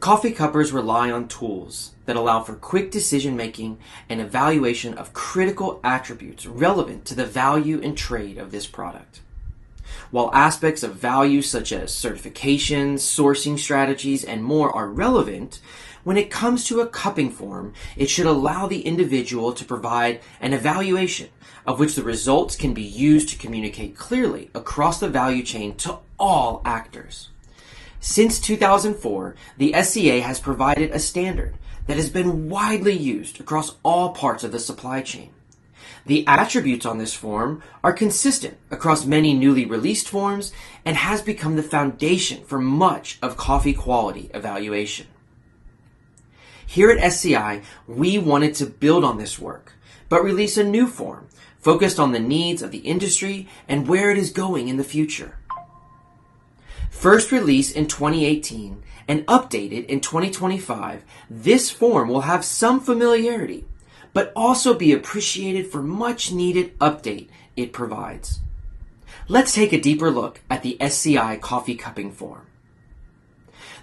Coffee cuppers rely on tools that allow for quick decision-making and evaluation of critical attributes relevant to the value and trade of this product. While aspects of value such as certifications, sourcing strategies, and more are relevant, when it comes to a cupping form, it should allow the individual to provide an evaluation of which the results can be used to communicate clearly across the value chain to all actors. Since 2004, the SCA has provided a standard that has been widely used across all parts of the supply chain. The attributes on this form are consistent across many newly released forms and has become the foundation for much of coffee quality evaluation. Here at SCI, we wanted to build on this work, but release a new form focused on the needs of the industry and where it is going in the future. First released in 2018 and updated in 2025, this form will have some familiarity, but also be appreciated for much needed update it provides. Let's take a deeper look at the SCI Coffee Cupping Form.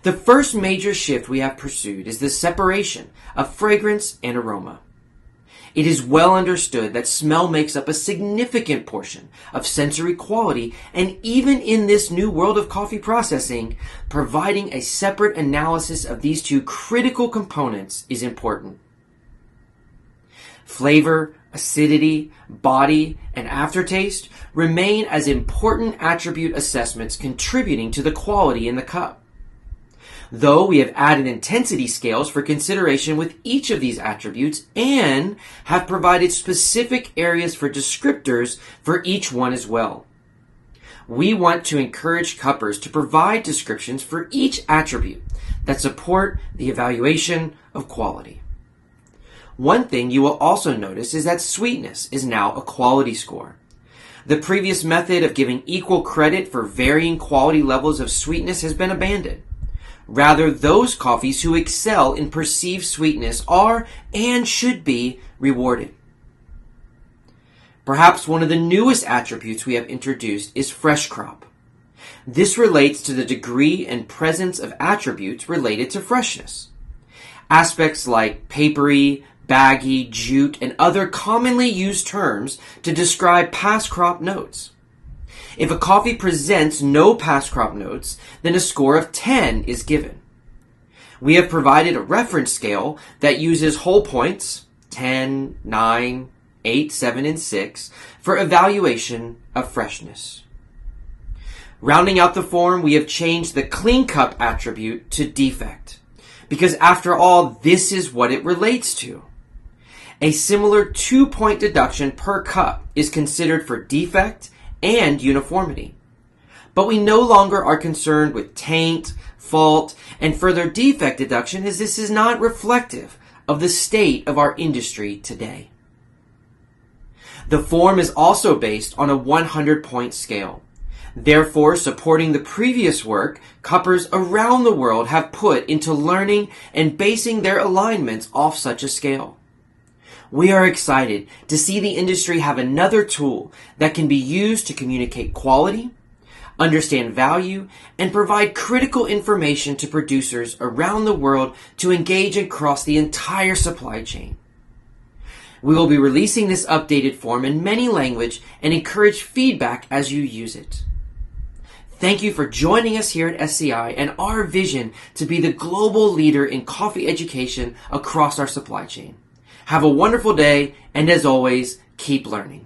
The first major shift we have pursued is the separation of fragrance and aroma. It is well understood that smell makes up a significant portion of sensory quality, and even in this new world of coffee processing, providing a separate analysis of these two critical components is important. Flavor, acidity, body, and aftertaste remain as important attribute assessments contributing to the quality in the cup. Though we have added intensity scales for consideration with each of these attributes and have provided specific areas for descriptors for each one as well. We want to encourage cuppers to provide descriptions for each attribute that support the evaluation of quality. One thing you will also notice is that sweetness is now a quality score. The previous method of giving equal credit for varying quality levels of sweetness has been abandoned. Rather, those coffees who excel in perceived sweetness are and should be rewarded. Perhaps one of the newest attributes we have introduced is fresh crop. This relates to the degree and presence of attributes related to freshness. Aspects like papery, baggy, jute, and other commonly used terms to describe past crop notes. If a coffee presents no past crop notes, then a score of 10 is given. We have provided a reference scale that uses whole points, 10, 9, 8, 7, and 6, for evaluation of freshness. Rounding out the form, we have changed the clean cup attribute to defect, because after all, this is what it relates to. A similar 2-point deduction per cup is considered for defect and uniformity. But we no longer are concerned with taint, fault, and further defect deduction, as this is not reflective of the state of our industry today. The form is also based on a 100-point scale. Therefore, supporting the previous work, cuppers around the world have put into learning and basing their alignments off such a scale. We are excited to see the industry have another tool that can be used to communicate quality, understand value, and provide critical information to producers around the world to engage across the entire supply chain. We will be releasing this updated form in many languages and encourage feedback as you use it. Thank you for joining us here at SCI and our vision to be the global leader in coffee education across our supply chain. Have a wonderful day, and as always, keep learning.